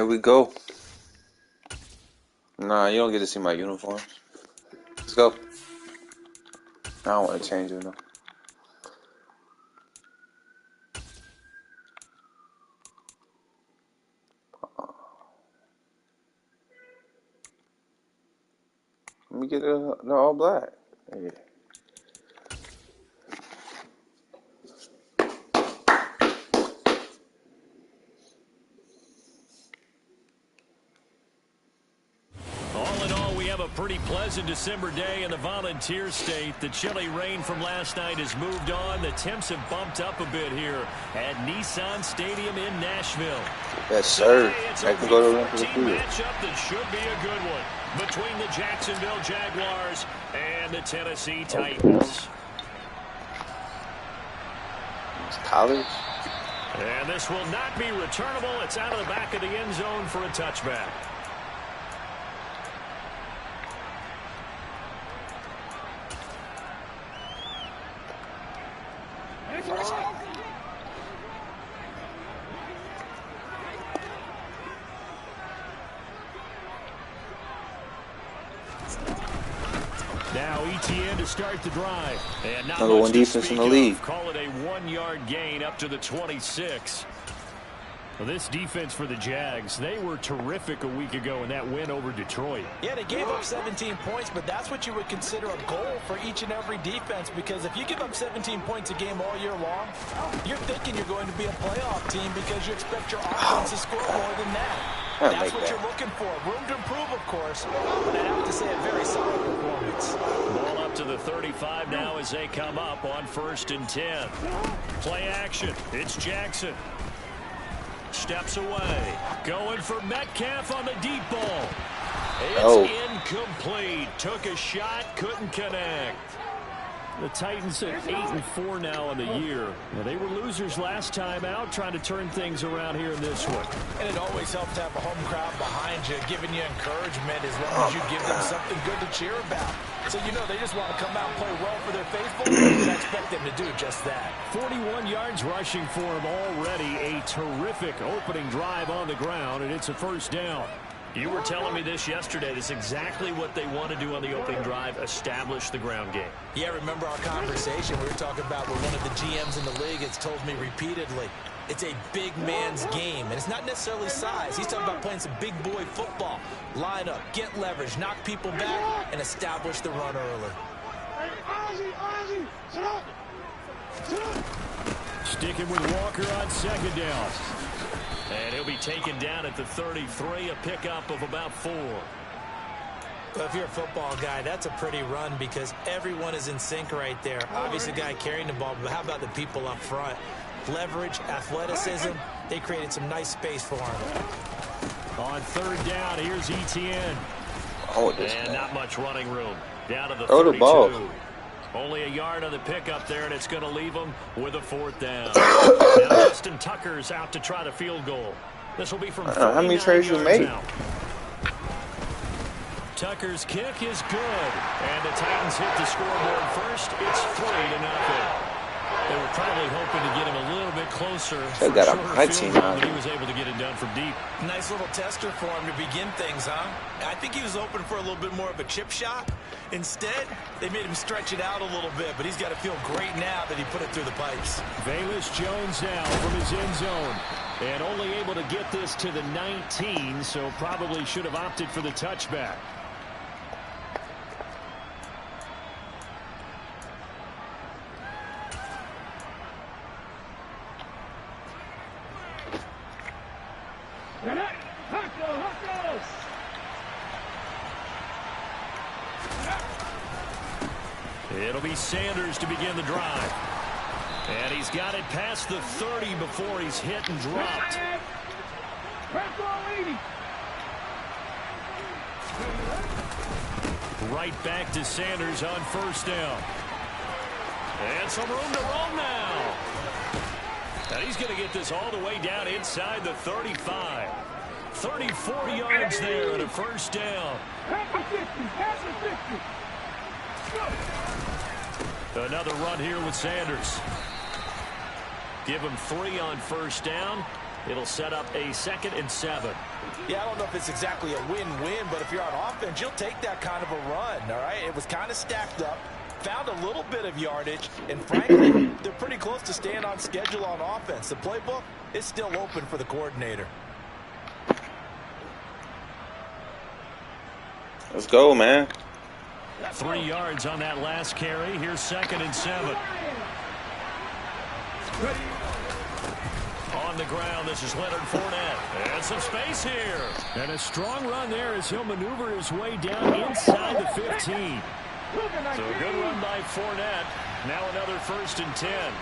Here we go. Nah, you don't get to see my uniform. Let's go. I don't want to change it, no. Let me get the all black. Yeah. All in all, we have a pretty pleasant December day in the Volunteer State. The chilly rain from last night has moved on. The temps have bumped up a bit here at Nissan Stadium in Nashville. Yes, sir. I can go to the matchup that should be a good one between the Jacksonville Jaguars and the Tennessee Titans. It's college. And this will not be returnable. It's out of the back of the end zone for a touchback. Now ETN to start the drive. And not number one defense in the league. Call it a 1-yard gain up to the 26. Well, this defense for the Jags, they were terrific a week ago in that win over Detroit. Yeah, they gave up 17 points, but that's what you would consider a goal for each and every defense, because if you give up 17 points a game all year long, you're thinking you're going to be a playoff team because you expect your offense to score more than that. That's what you're looking for. Room to improve, of course, but I have to say a very solid performance. Ball up to the 35 now as they come up on 1st and 10. Play action. It's Jackson. Steps away. Going for Metcalf on the deep ball. It's incomplete. Took a shot, couldn't connect. The Titans at 8-4 now on the year. Now, they were losers last time out, trying to turn things around here in this one. And it always helps to have a home crowd behind you, giving you encouragement as long as you give them something good to cheer about. So, you know, they just want to come out and play well for their faithful, and I expect them to do just that. 41 yards rushing for him already. A terrific opening drive on the ground, and it's a 1st down. You were telling me this yesterday. That's exactly what they want to do on the opening drive, establish the ground game. Yeah, remember our conversation we were talking about where one of the GMs in the league has told me repeatedly, it's a big man's game, and it's not necessarily size. He's talking about playing some big boy football. Line up, get leverage, knock people back, and establish the run early. Sticking with Walker on 2nd down. And he'll be taken down at the 33, a pickup of about 4. Well, if you're a football guy, that's a pretty run because everyone is in sync right there. Obviously, the guy carrying the ball, but how about the people up front? Leverage, athleticism, they created some nice space for him. On 3rd down, here's ETN. And not much running room. Down to the 32. The ball. Only a yard on the pickup there, and it's going to leave them with a 4th down. Now Justin Tucker's out to try the field goal. This will be from how many trades you made? Out. Tucker's kick is good, and the Titans hit the scoreboard first. It's 3-0. They were probably hoping to get him a little bit closer. They got a high team now. But he was able to get it done from deep. Nice little tester for him to begin things, huh? I think he was hoping for a little bit more of a chip shot. Instead, they made him stretch it out a little bit, but he's got to feel great now that he put it through the pipes. Velus Jones now from his end zone. And only able to get this to the 19, so probably should have opted for the touchback. It'll be Sanders to begin the drive. And he's got it past the 30 before he's hit and dropped. Right back to Sanders on 1st down. And some room to roll now. And he's going to get this all the way down inside the 35. 34 yards there and a 1st down. Another run here with Sanders. Give him 3 on 1st down. It'll set up a 2nd and 7. Yeah, I don't know if it's exactly a win-win, but if you're on offense, you'll take that kind of a run, all right? It was kind of stacked up, found a little bit of yardage, and frankly, they're pretty close to staying on schedule on offense. The playbook is still open for the coordinator. Let's go, man. 3 yards on that last carry. Here's 2nd and 7. On the ground, this is Leonard Fournette. And some space here. And a strong run there as he'll maneuver his way down inside the 15. So a good run by Fournette. Now another 1st and 10.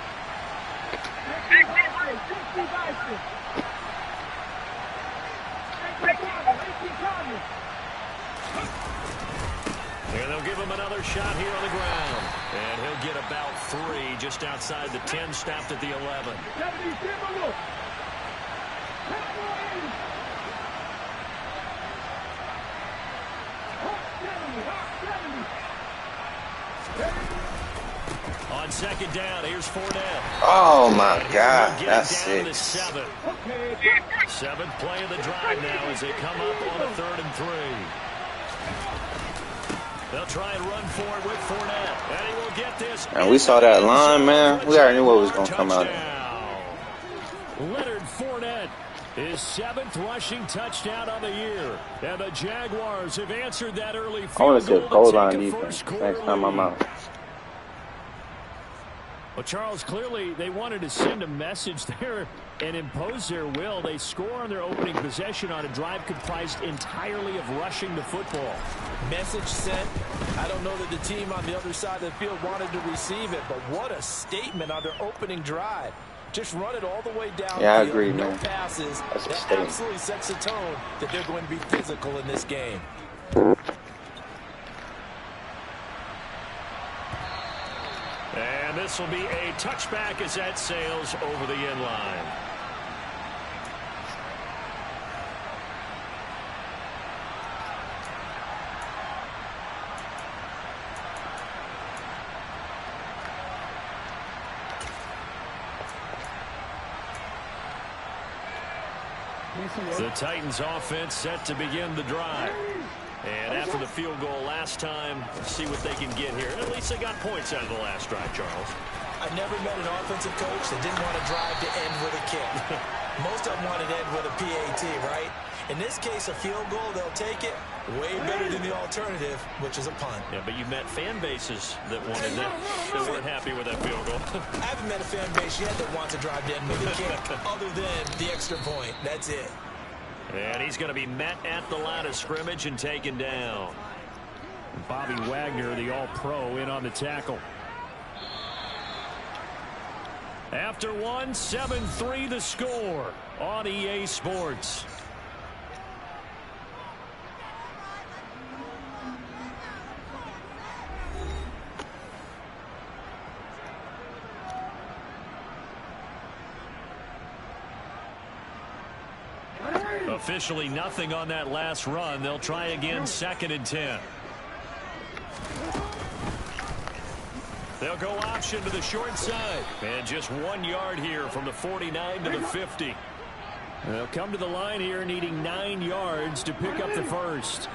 And they'll give him another shot here on the ground. And he'll get about 3 just outside the 10, stopped at the 11. On 2nd down, here's Fournette. Oh, my God. That's 6. 7th play of the drive now as they come up on a 3rd and 3. They'll try and run forward with Fournette. And he will get this. And we saw that line, man. We already knew what was going to come out. Leonard Fournette, his 7th rushing touchdown on the year. And the Jaguars have answered that early field I want to see a goal line goal defense next time I'm out. Well, Charles, clearly they wanted to send a message there and impose their will. They score on their opening possession on a drive comprised entirely of rushing the football. Message sent. I don't know that the team on the other side of the field wanted to receive it, but what a statement on their opening drive. Just run it all the way down. Yeah, I agree, no man. passes. That's a that statement. absolutely sets the tone that they're going to be physical in this game. And this will be a touchback as that sails over the end line. The Titans offense set to begin the drive. And after the field goal last time, let's see what they can get here. At least they got points out of the last drive, Charles. I've never met an offensive coach that didn't want to drive to end with a kick. Most of them want to end with a PAT, right? In this case, a field goal, they'll take it. Way better than the alternative, which is a punt. Yeah, but you met fan bases that wanted that, that weren't happy with that field goal. I haven't met a fan base yet that wants to drive to end with a kick, other than the extra point. That's it. And he's going to be met at the line of scrimmage and taken down. Bobby Wagner, the all-pro, in on the tackle. After one, 7-3 the score on EA Sports. Officially nothing on that last run. They'll try again, 2nd and 10. They'll go option to the short side. And just 1 yard here from the 49 to the 50. They'll come to the line here needing 9 yards to pick up the first.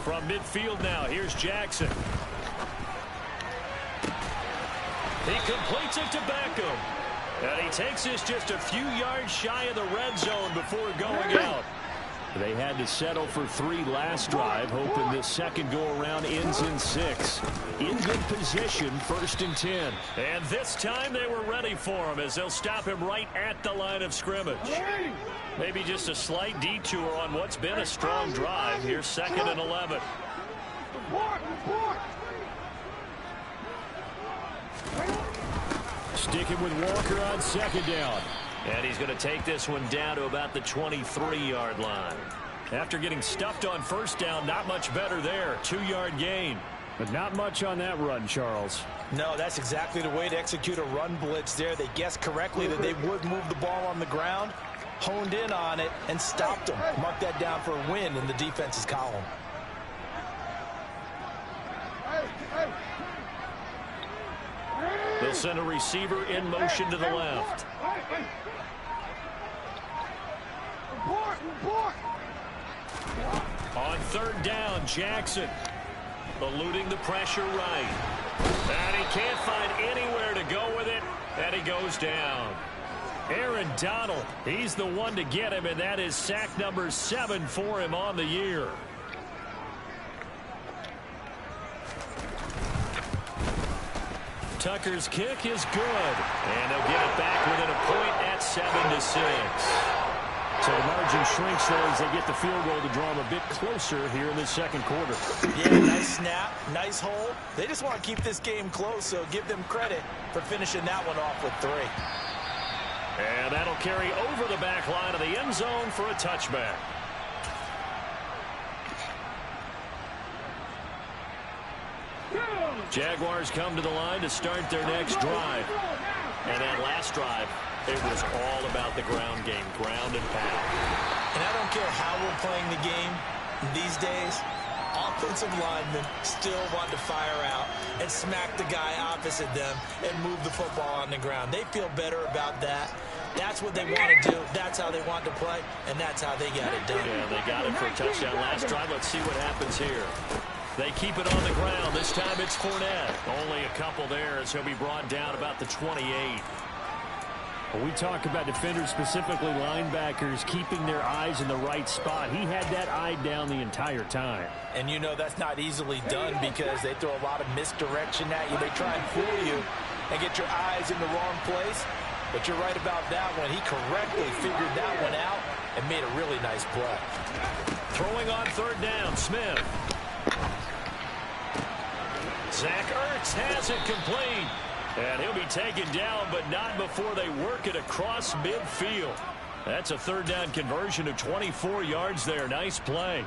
From midfield now, here's Jackson. He completes it to Beckham. And he takes this just a few yards shy of the red zone before going out. They had to settle for 3 last drive, hoping this second go-around ends in 6. In good position, 1st and 10. And this time they were ready for him as they'll stop him right at the line of scrimmage. Maybe just a slight detour on what's been a strong drive. Here's 2nd and 11. Sticking with Walker on 2nd down. And he's going to take this one down to about the 23-yard line. After getting stuffed on 1st down, not much better there. 2-yard gain. But not much on that run, Charles. No, that's exactly the way to execute a run blitz there. They guessed correctly that they would move the ball on the ground. honed in on it and stopped them. Mark that down for a win in the defense's column. They'll send a receiver in motion to the left. On third down, Jackson eluding the pressure right. And he can't find anywhere to go with it, and he goes down. Aaron Donald, he's the one to get him, and that is sack number 7 for him on the year. Tucker's kick is good, and they'll get it back within a point at 7-6. So the margin shrinks there as they get the field goal to draw them a bit closer here in the second quarter. Yeah, nice snap, nice hold. They just want to keep this game close, so give them credit for finishing that one off with 3. And that'll carry over the back line of the end zone for a touchback. Jaguars come to the line to start their next drive. And that last drive, it was all about the ground game, ground and pound. And I don't care how we're playing the game these days, offensive linemen still want to fire out and smack the guy opposite them and move the football on the ground. They feel better about that. That's what they want to do. That's how they want to play, and that's how they got it done. Yeah, they got it for a touchdown last drive. Let's see what happens here. They keep it on the ground. This time it's Fournette. Only a couple there as he'll be brought down about the 28. When we talk about defenders, specifically linebackers, keeping their eyes in the right spot, he had that eye down the entire time. And you know that's not easily done because they throw a lot of misdirection at you. They try and fool you and get your eyes in the wrong place. But you're right about that one. He correctly figured that one out and made a really nice play. Throwing on third down, Smith. Zach Ertz has it complete. And he'll be taken down, but not before they work it across midfield. That's a third down conversion of 24 yards there. Nice play.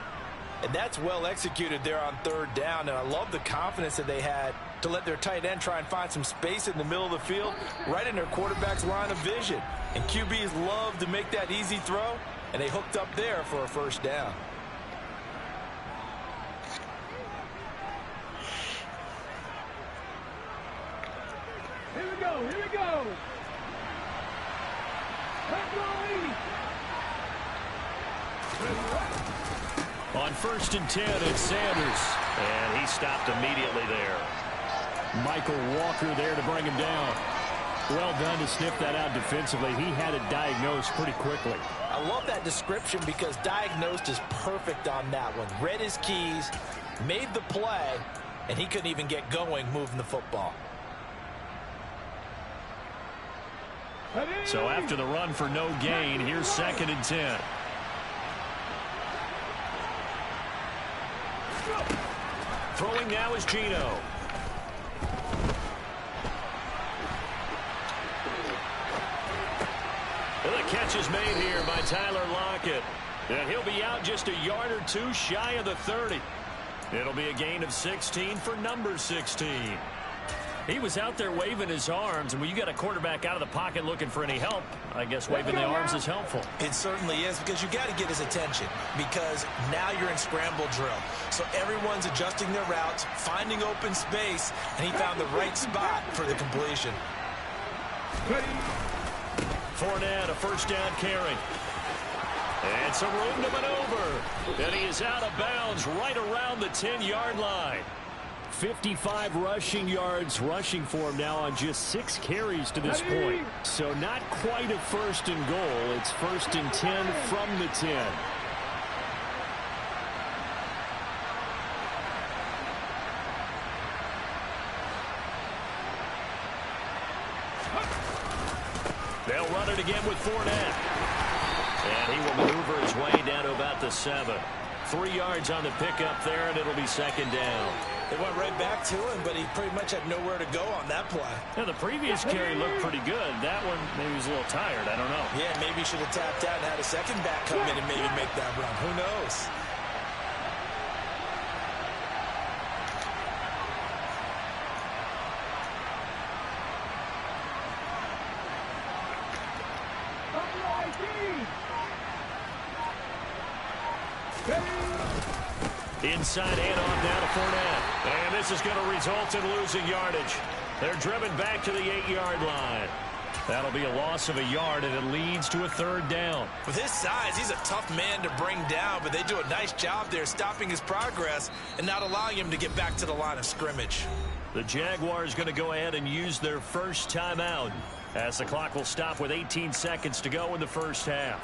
And that's well executed there on third down. And I love the confidence that they had to let their tight end try and find some space in the middle of the field, right in their quarterback's line of vision. And QBs love to make that easy throw, and they hooked up there for a first down. Here we go, here we go. On first and 10, it's Sanders. And he stopped immediately there. Michael Walker there to bring him down. Well done to sniff that out defensively. He had it diagnosed pretty quickly. I love that description because diagnosed is perfect on that one. Read his keys, made the play, and he couldn't even get going moving the football. So after the run for no gain, here's second and 10. Throwing now is Geno. And the catch is made here by Tyler Lockett. And he'll be out just a yard or two shy of the 30. It'll be a gain of 16 for number 16. He was out there waving his arms, and when you got a quarterback out of the pocket looking for any help, I guess waving the arms is helpful. It certainly is, because you got to get his attention, because now you're in scramble drill. So everyone's adjusting their routes, finding open space, and he found the right spot for the completion. Fournette, a first down carry. And some room to maneuver. And he is out of bounds right around the 10-yard line. 55 rushing yards rushing for him now on just 6 carries to this point. So not quite a first and goal. It's first and 10 from the 10. They'll run it again with Fournette. And he will maneuver his way down to about the 7. 3 yards on the pickup there, and it'll be second down. They went right back to him, but he pretty much had nowhere to go on that play. Now, the previous carry looked pretty good. That one, maybe he was a little tired. I don't know. Yeah, maybe he should have tapped out and had a second back come in and maybe make that run. Who knows? Up right, Inside handoff now to Fournette. And this is going to result in losing yardage. They're driven back to the 8-yard line. That'll be a loss of a yard, and it leads to a 3rd down. With his size, he's a tough man to bring down, but they do a nice job there stopping his progress and not allowing him to get back to the line of scrimmage. The Jaguars going to go ahead and use their first timeout as the clock will stop with 18 seconds to go in the first half.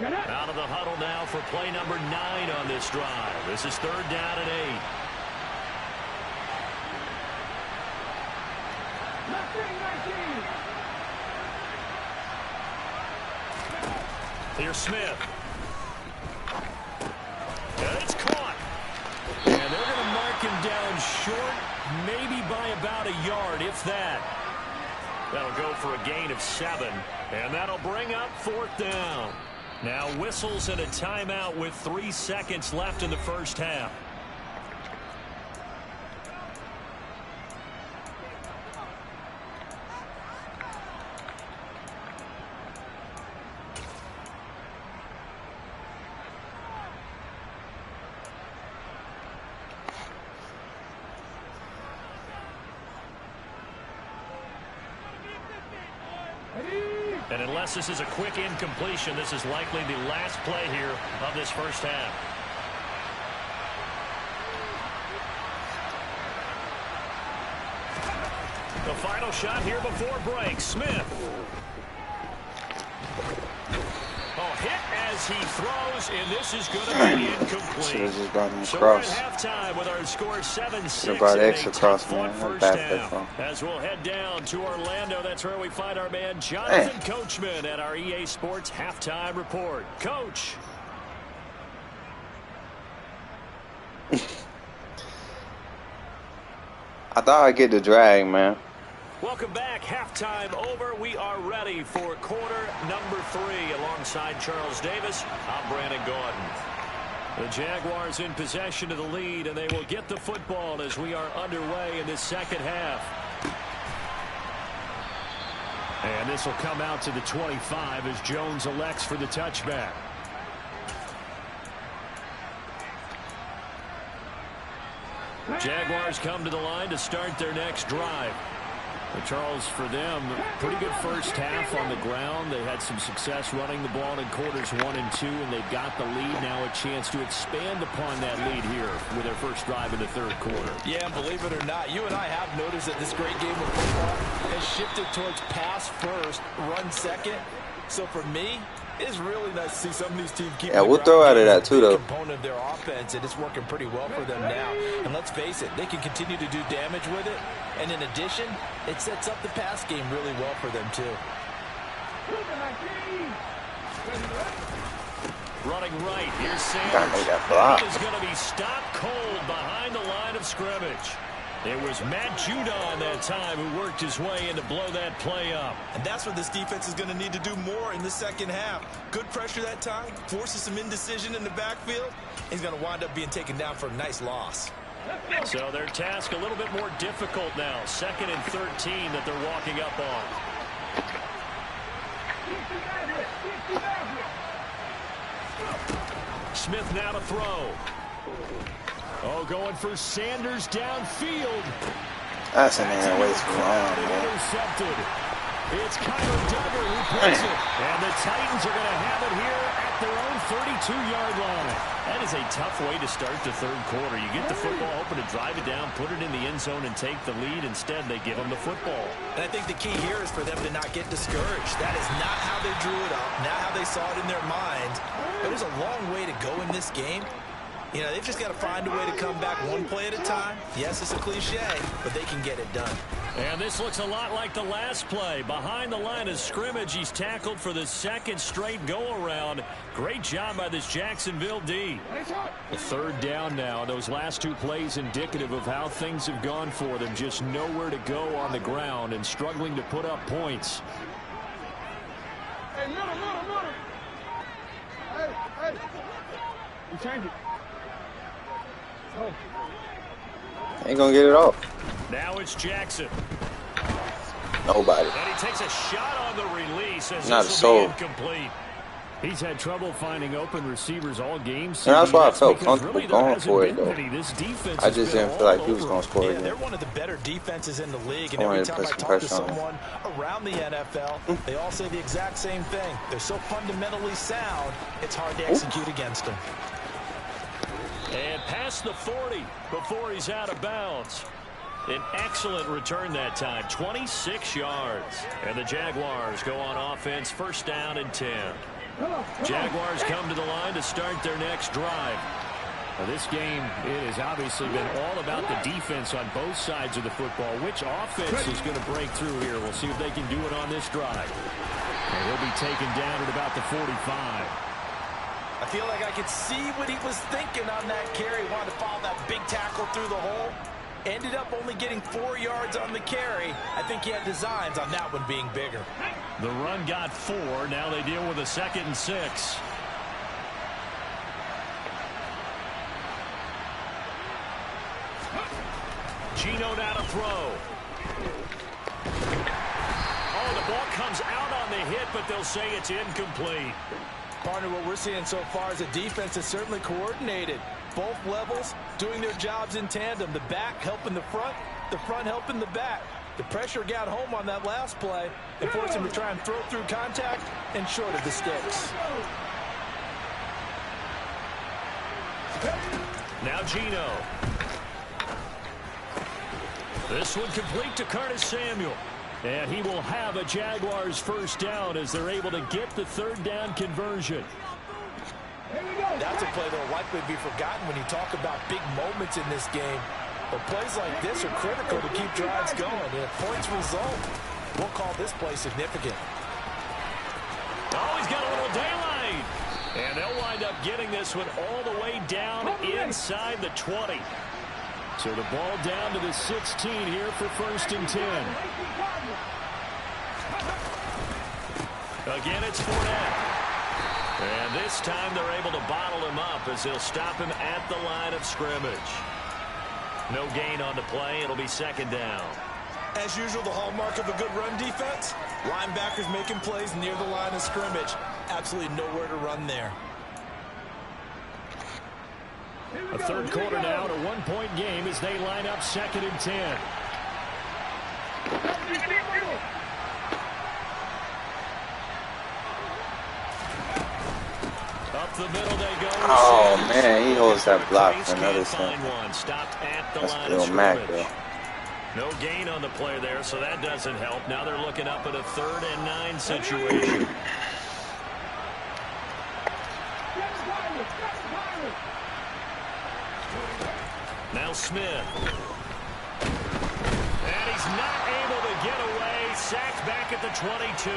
Out of the huddle now for play number 9 on this drive. This is 3rd down and 8. Here's Smith. And it's caught. And they're going to mark him down short, maybe by about a yard, if that. That'll go for a gain of 7. And that'll bring up 4th down. Now whistles and a timeout with 3 seconds left in the first half. And unless this is a quick incompletion, this is likely the last play here of this first half. The final shot here before break. Smith. Oh, hit as he throws, and this is going to be incomplete. So we're at halftime with our score 7-6 and a tough-fought first down. As we'll head down to Orlando, that's where we find our man Jonathan Coachman at our EA Sports Halftime Report. Coach. I thought I'd get the drag, man. Welcome back. Halftime over. We are ready for quarter number 3. Alongside Charles Davis, I'm Brandon Gordon. The Jaguars in possession of the lead, and they will get the football as we are underway in this second half. And this will come out to the 25 as Jones elects for the touchback. Jaguars come to the line to start their next drive. Charles, for them, pretty good first half on the ground. They had some success running the ball in quarters 1 and 2, and they've got the lead. Now a chance to expand upon that lead here with their first drive in the 3rd quarter. Yeah, and believe it or not, you and I have noticed that this great game of football has shifted towards pass first, run second. So for me, it's really nice to see some of these teams keep. Yeah, we'll throw out of that too, though. Component of their offense, and it's working pretty well for them now. And let's face it, they can continue to do damage with it. And in addition, it sets up the pass game really well for them too. Running right, here's Sanders. He is going to be stopped cold behind the line of scrimmage. It was Matt Judon that time who worked his way in to blow that play up. And that's what this defense is going to need to do more in the second half. Good pressure that time, forces some indecision in the backfield. He's going to wind up being taken down for a nice loss. So their task a little bit more difficult now. 2nd and 13 that they're walking up on. Smith now to throw. Oh, going for Sanders downfield. That's an waste for long, man. Intercepted. It's Kyler Duggar who puts it. And the Titans are going to have it here at their own 32-yard line. That is a tough way to start the 3rd quarter. You get the football, hoping to drive it down, put it in the end zone, and take the lead. Instead, they give them the football. And I think the key here is for them to not get discouraged. That is not how they drew it up, not how they saw it in their minds. There's a long way to go in this game. You know, they've just got to find a way to come back one play at a time. Yes, it's a cliche, but they can get it done. And this looks a lot like the last play. Behind the line of scrimmage, he's tackled for the 2nd straight go-around. Great job by this Jacksonville D. The 3rd down now. Those last 2 plays indicative of how things have gone for them. Just nowhere to go on the ground and struggling to put up points. Hey, middle. Hey. You change it. Ain't gonna get it off. Now it's Jackson. Nobody. And he takes a shot on the release as Not a this will soul. be incomplete. He's had trouble finding open receivers all game. And that's why I felt because comfortable really there going hasn't for been it, though. many. This defense I has just been didn't feel all like he was over going to score Yeah, again. they're one of the better defenses in the league, and I every wanted to time put I some talk to pressure on him. someone around the NFL, they all say the exact same thing. They're so fundamentally sound, it's hard to execute against them. And past the 40 before he's out of bounds. An excellent return that time, 26 yards. And the Jaguars go on offense, first down and 10. Jaguars come to the line to start their next drive. Well, this game, it has obviously been all about the defense on both sides of the football. Which offense is going to break through here? We'll see if they can do it on this drive. And he'll be taken down at about the 45. I feel like I could see what he was thinking on that carry. Wanted to follow that big tackle through the hole. Ended up only getting 4 yards on the carry. I think he had designs on that one being bigger. The run got 4. Now they deal with a 2nd and 6. Gino now to throw. Oh, the ball comes out on the hit, but they'll say it's incomplete. Partner, what we're seeing so far is a defense that's certainly coordinated. Both levels doing their jobs in tandem. The back helping the front helping the back. The pressure got home on that last play and forced him to try and throw through contact and short of the sticks. Now Gino. This one complete to Curtis Samuel. And he will have a Jaguars first down as they're able to get the 3rd down conversion. That's a play that will likely be forgotten when you talk about big moments in this game. But plays like this are critical to keep drives going. And if points result, we'll call this play significant. Oh, he's got a little daylight. And they'll wind up getting this one all the way down inside the 20. So the ball down to the 16 here for 1st and 10. Again, it's Fournette. And this time they're able to bottle him up as they'll stop him at the line of scrimmage. No gain on the play. It'll be 2nd down. As usual, the hallmark of a good run defense, linebackers making plays near the line of scrimmage. Absolutely nowhere to run there. A 3rd quarter now to 1-point game as they line up 2nd and 10. Up the middle they go. Oh, man, he holds that block for Can't another find second. one. Stopped at the That's line of still Mac, scrimmage. though. No gain on the play there, so that doesn't help. Now they're looking up at a 3rd and 9 situation. Now Smith. And he's not able to get away. Sacked back at the 22.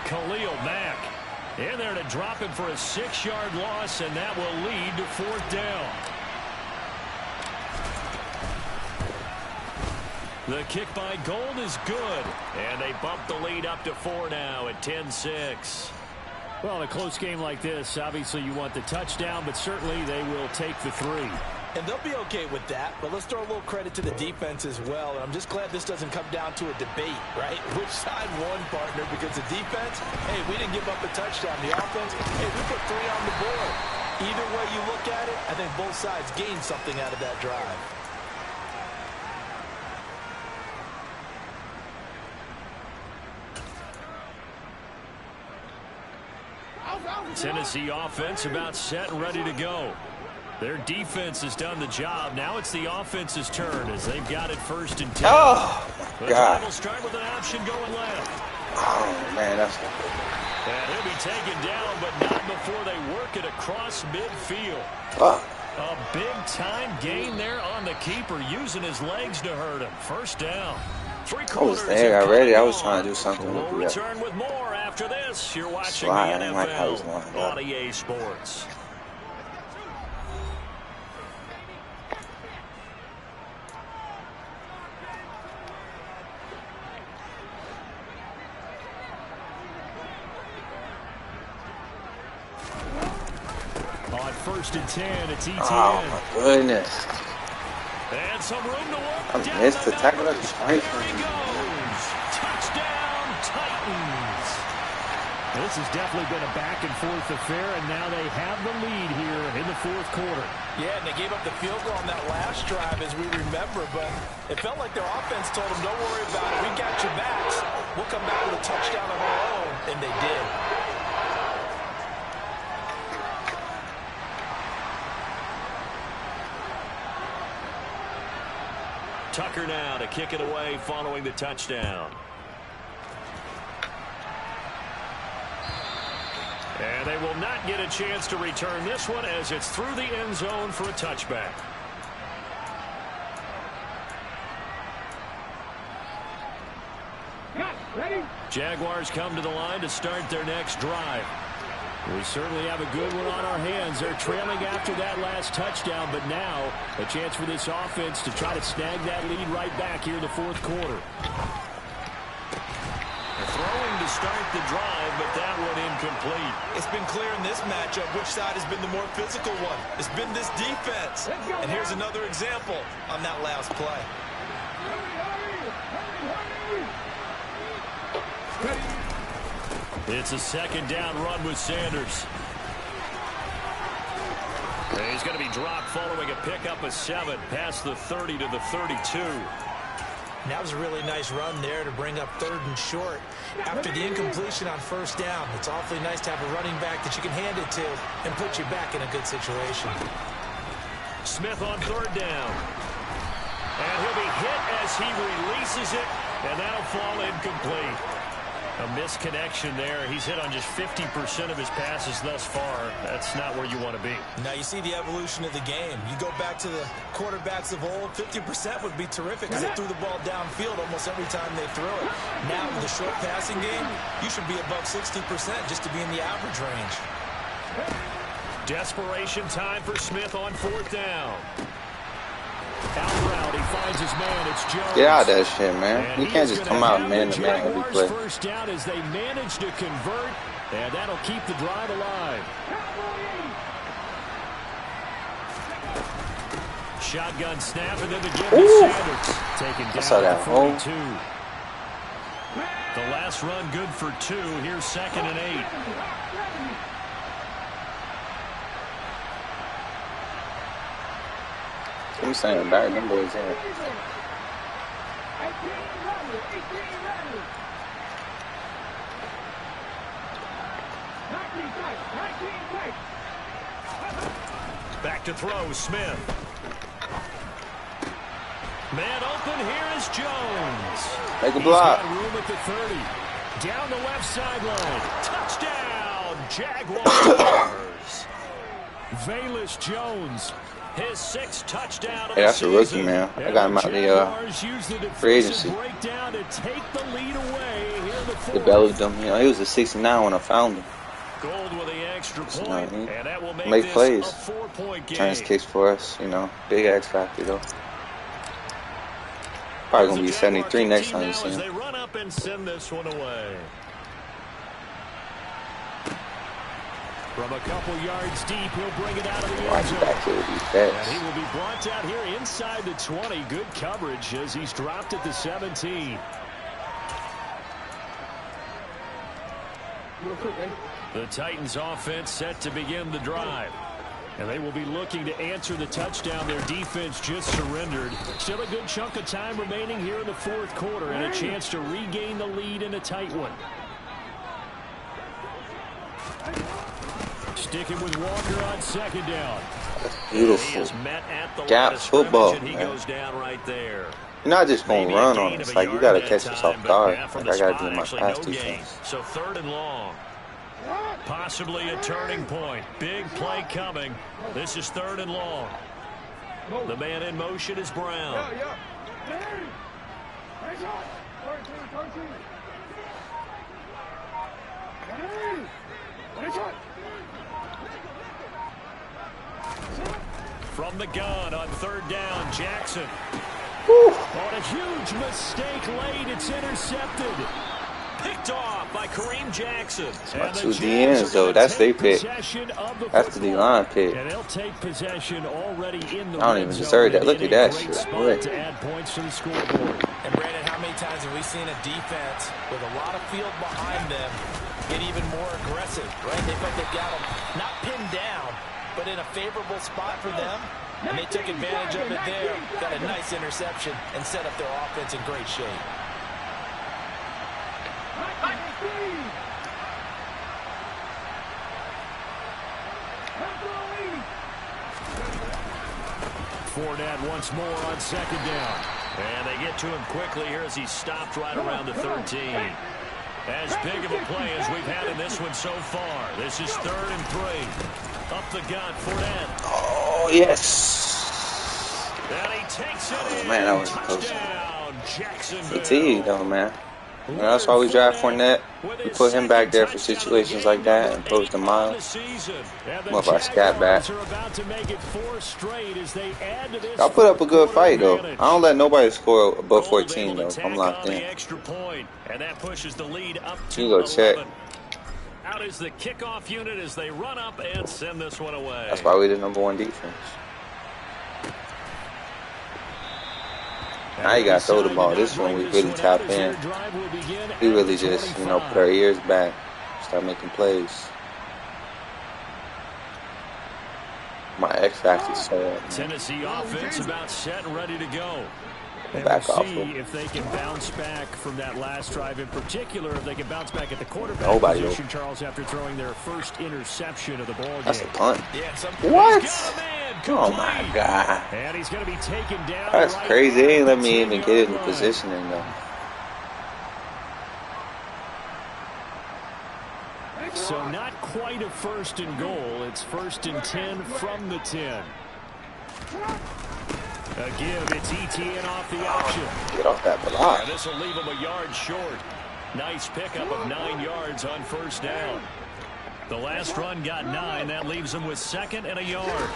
Khalil Mack in there to drop him for a 6-yard loss, and that will lead to 4th down. The kick by Gold is good, and they bump the lead up to 4 now at 10-6. Well, in a close game like this, obviously you want the touchdown, but certainly they will take the 3. And they'll be okay with that, but let's throw a little credit to the defense as well. And I'm just glad this doesn't come down to a debate, right? Which side won, partner? Because the defense, hey, we didn't give up a touchdown. The offense, hey, we put 3 on the board. Either way you look at it, I think both sides gained something out of that drive. Tennessee offense about set and ready to go. Their defense has done the job. Now it's the offense's turn as they've got it 1st and 10. Oh, my The drive God. will start with an option going left. Oh, man, that's... And he'll be taken down, but not before they work it across midfield. Fuck. A big-time gain there on the keeper, using his legs to hurt him. 1st down. 3 I was quarters there have already. come I was on. trying to do something We'll with the return with more after this. You're watching Slide. I the didn't like how he was NFL lined on up. EA Sports. On 1st and 10, it's ETN. Oh, my goodness. And some room to work. I down missed the tackle. numbers. That's right. There he goes. Touchdown, Titans. This has definitely been a back-and-forth affair, and now they have the lead here in the fourth quarter. Yeah, and they gave up the field goal on that last drive, as we remember, but it felt like their offense told them, don't worry about it, we got your backs. We'll come back with a touchdown of our own, and they did. Tucker now to kick it away following the touchdown. And they will not get a chance to return this one as it's through the end zone for a touchback. Jaguars come to the line to start their next drive. We certainly have a good one on our hands. They're trailing after that last touchdown, but now a chance for this offense to try to snag that lead right back here in the fourth quarter. Throwing to start the drive, but that one incomplete. It's been clear in this matchup which side has been the more physical one. It's been this defense. And here's another example on that last play. It's a second down run with Sanders. And he's going to be dropped following a pickup of 7 past the 30 to the 32. That was a really nice run there to bring up 3rd and short. After the incompletion on first down, it's awfully nice to have a running back that you can hand it to and put you back in a good situation. Smith on 3rd down. And he'll be hit as he releases it, and that'll fall incomplete. A misconnection there. He's hit on just 50% of his passes thus far. That's not where you want to be. Now you see the evolution of the game. You go back to the quarterbacks of old, 50% would be terrific because they threw the ball downfield almost every time they threw it. Now with the short passing game, you should be above 60% just to be in the average range. Desperation time for Smith on 4th down. Out route, he finds his man. It's Jones. Get out of that shit, man. And You can't just come out man to man every play. First down as they manage to convert, and that'll keep the drive alive. Shotgun snap, and then the give to Sanders. Taken down at the 42. The last run good for 2. Here's 2nd and 8. I'm saying back them boys in. Back to throw, Smith. Man open, here is Jones. Make a block. He's got room at the 30. Down the left sideline. Touchdown, Jaguars. Velus Jones. His 6th touchdown of Hey, that's the a rookie, season. man. I got him out the free agency. Breakdown to take the lead away here in the fourth. Developed him. You know, he was a 69 when I found him. Gold with the extra point, You know what I mean? and that will make Make this plays. a 4-point game. Turns kicks for us. You know, big X factor though. Probably gonna be 73 next time you see As him. they run up and send this one away. From a couple yards deep, he'll bring it out of the end zone. Back here with these And bets. he will be brought out here inside the 20. Good coverage as he's dropped at the 17. The Titans offense set to begin the drive. And they will be looking to answer the touchdown their defense just surrendered. Still a good chunk of time remaining here in the fourth quarter and a chance to regain the lead in a tight one. Sticking with Walker on 2nd down. Beautiful. He is met at the Gap line of scrimmage, football, and he man. goes down right there. You're not just gonna Maybe run a on gain us. of a Like, you yard gotta that catch us time, off but guard. yeah, from Like, I the gotta spot, do my actually pass no gain. defense. So 3rd and long. Possibly a turning point. Big play coming. This is 3rd and long. The man in motion is Brown. From the gun on 3rd down, Jackson. On a huge mistake late, it's intercepted. Picked off by Kareem Jackson. My 2 DNs though, that's their pick. That's the D-line pick. And they'll take possession already in the I don't even deserve that. Look at that shit. Spot to add points to the scoreboard. And Brandon, how many many times have we seen a defense with a lot of field behind them get even more aggressive, right? They felt they've got them not pinned down, but in a favorable spot for them, and they took advantage of it there. Got a nice interception and set up their offense in great shape. Fournette once more on second down. And they get to him quickly here as he stopped right around the 13. As big of a play as we've had in this one so far. This is 3rd and 3. Up the gut, Fournette. Oh, yes. And he takes it in. Man, that was close. Touchdown, Jacksonville. Fatigue, though, man. And that's why we draft Fournette. We put him back there for situations like that and opposed to Miles. More of our scat back. I'll put up a good fight, though. I don't let nobody score above 14, though. I'm locked in. You go check. Out is the kickoff unit as they run up and send this one away. That's why we're the #1 defense. Now you got to throw the ball. This one we really tap in. We really just, put our ears back, start making plays. My X factor said. Tennessee offense about set and ready to go. And Back we'll off see them. if they can bounce back from that last drive in particular, if they can bounce back at the quarterback Nobody position, Charles, after throwing their first interception of the ball game. That's a punt. Yeah, What? Oh my God. And he's going to be taken down. That's right crazy. They ain't let me at the even get in the 10-yard line. positioning, though. So not quite a 1st and goal. It's 1st and 10 from the 10. A give. It's ETN off the option. Get off that block. And this will leave him a yard short. Nice pickup of 9 yards on 1st down. The last run got 9. That leaves him with 2nd and a yard.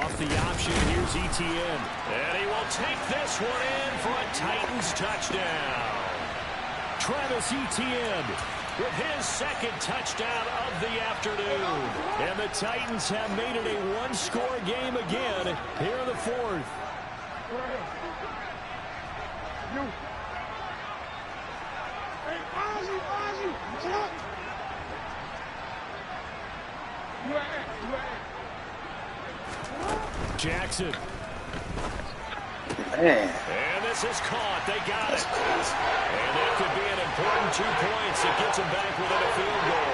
Off the option, here's ETN. And he will take this one in for a Titans touchdown. Travis Etienne with his 2nd touchdown of the afternoon. And the Titans have made it a 1-score game again here in the 4th. Jackson. Man. And this is caught. They got That's it. crazy. And that could be an important 2 points that gets him back within a field goal.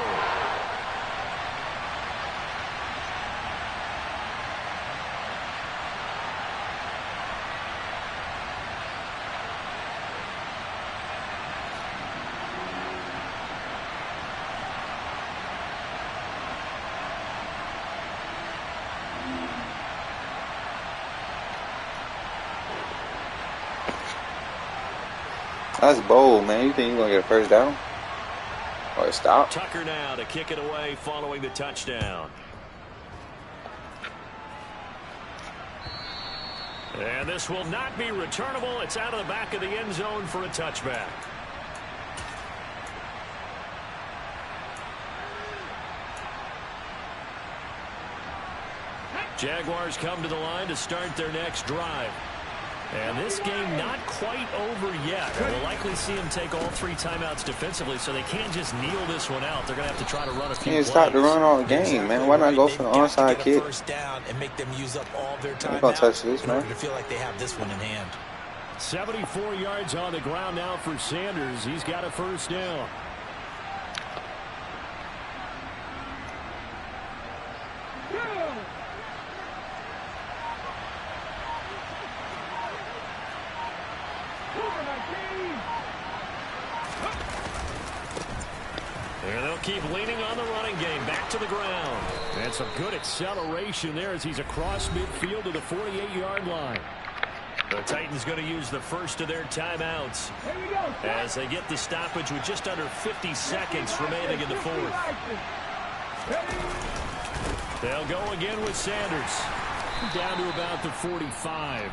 That's bold, man. You think you're going to get a 1st down? Or a stop? Tucker now to kick it away following the touchdown. And this will not be returnable. It's out of the back of the end zone for a touchback. Jaguars come to the line to start their next drive. And this game not quite over yet. We'll likely see him take all 3 timeouts defensively, so they can't just kneel this one out. They're going to have to try to run a few You plays. stop the run all game, man. Why not go for the onside kick? First down and make them use up all their time. I'm going to touch this, in order man. to feel like they have this one in hand. 74 yards on the ground now for Sanders. He's got a 1st down. And they'll keep leaning on the running game. Back to the ground. And some good acceleration there as he's across midfield to the 48-yard line. The Titans going to use the first of their timeouts as they get the stoppage with just under 50 seconds remaining in the 4th. They'll go again with Sanders. Down to about the 45.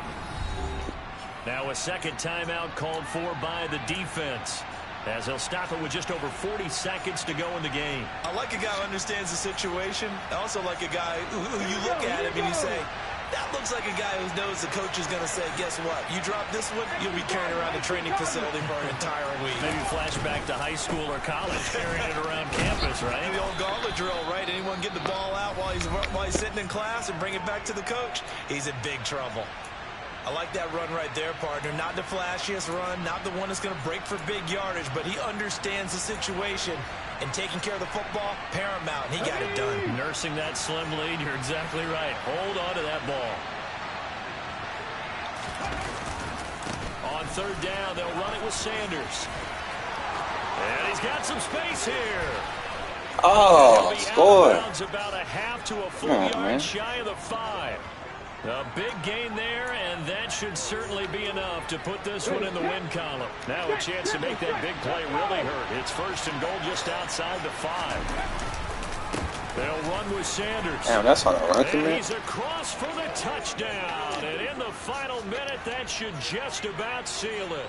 Now a 2nd timeout called for by the defense, as they'll stop it with just over 40 seconds to go in the game. I like a guy who understands the situation. I also like a guy who you look at him and you say, That looks like a guy who knows the coach is going to say, guess what? You drop this one, you'll be carrying around the training facility for an entire week. Maybe flashback to high school or college, carrying it around campus, right? The old gauntlet drill, right? Anyone get the ball out while he's sitting in class and bring it back to the coach? He's in big trouble. I like that run right there, partner. Not the flashiest run, not the one that's going to break for big yardage, but he understands the situation. And taking care of the football, paramount. He got it done. Nursing that slim lead, you're exactly right. Hold on to that ball. On third down, they'll run it with Sanders. And he's got some space here. Oh, score. About a half to a full yard shy of the 5. A big gain there, and that should certainly be enough to put this one in the win column. Now a chance to make that big play really hurt. It's first and goal just outside the 5. They'll run with Sanders. Damn, that's on a run and he's across for the touchdown. And in the final minute, that should just about seal it.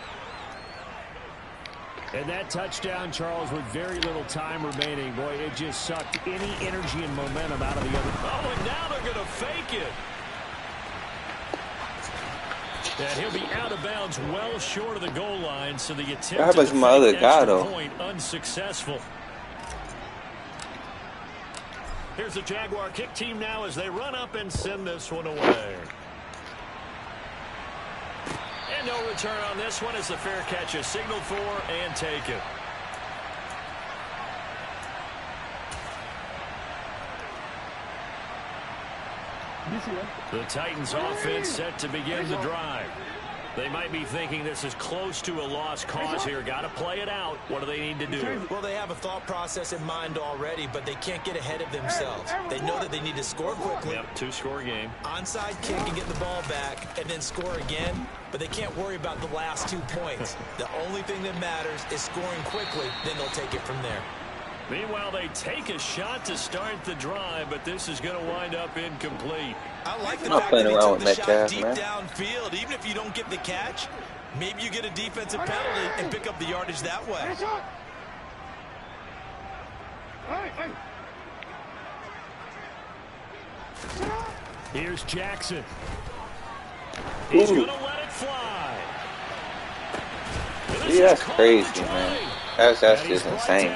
And that touchdown, Charles, with very little time remaining, boy, it just sucked any energy and momentum out of the other. Oh, and now they're going to fake it. And he'll be out of bounds well short of the goal line, so the attempt how about my other guy, though? Point unsuccessful. Here's the Jaguar kick team now as they run up and send this one away. And no return on this one as the fair catch is signaled for and taken. The Titans offense set to begin the drive. They might be thinking this is close to a lost cause here. Got to play it out. What do they need to do? Well, they have a thought process in mind already, but they can't get ahead of themselves. They know that they need to score quickly. Yep, 2-score game. Onside kick and get the ball back and then score again, but they can't worry about the last 2 points. The only thing that matters is scoring quickly, then they'll take it from there. Meanwhile, they take a shot to start the drive, but this is going to wind up incomplete. I like the fact that they took the shot deep downfield. Even if you don't get the catch, maybe you get a defensive penalty and pick up the yardage that way. Here's Jackson. He's going to let it fly. Yeah, that's crazy, man. That's just insane.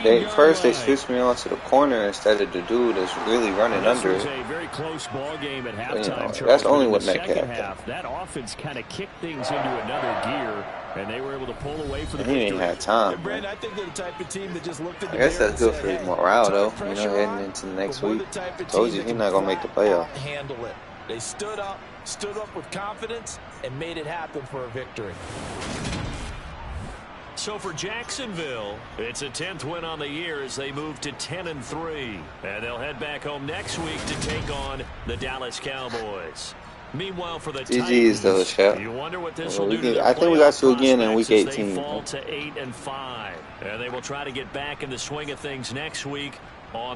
Dude, first they switched me on to the corner instead of the dude that's really running under it. A very close ball game at halftime. That's only what Metcalf. That offense kind of kicked things into another gear, and they were able to pull away for the victory. He ain't had time. Brandon, I think they're the type of team that just looked at the I guess that's good for his morale, though. You know, heading into the next week. Told you he's not gonna make the playoffs. Handle it. They stood up with confidence, and made it happen for a victory. So for Jacksonville, it's a 10th win on the year as they move to 10-3. And they'll head back home next week to take on the Dallas Cowboys. Meanwhile, for the GG's though, Shep. you wonder what this will do to their I think we got to again in week 18. They fall to 8-5. And they will try to get back in the swing of things next week on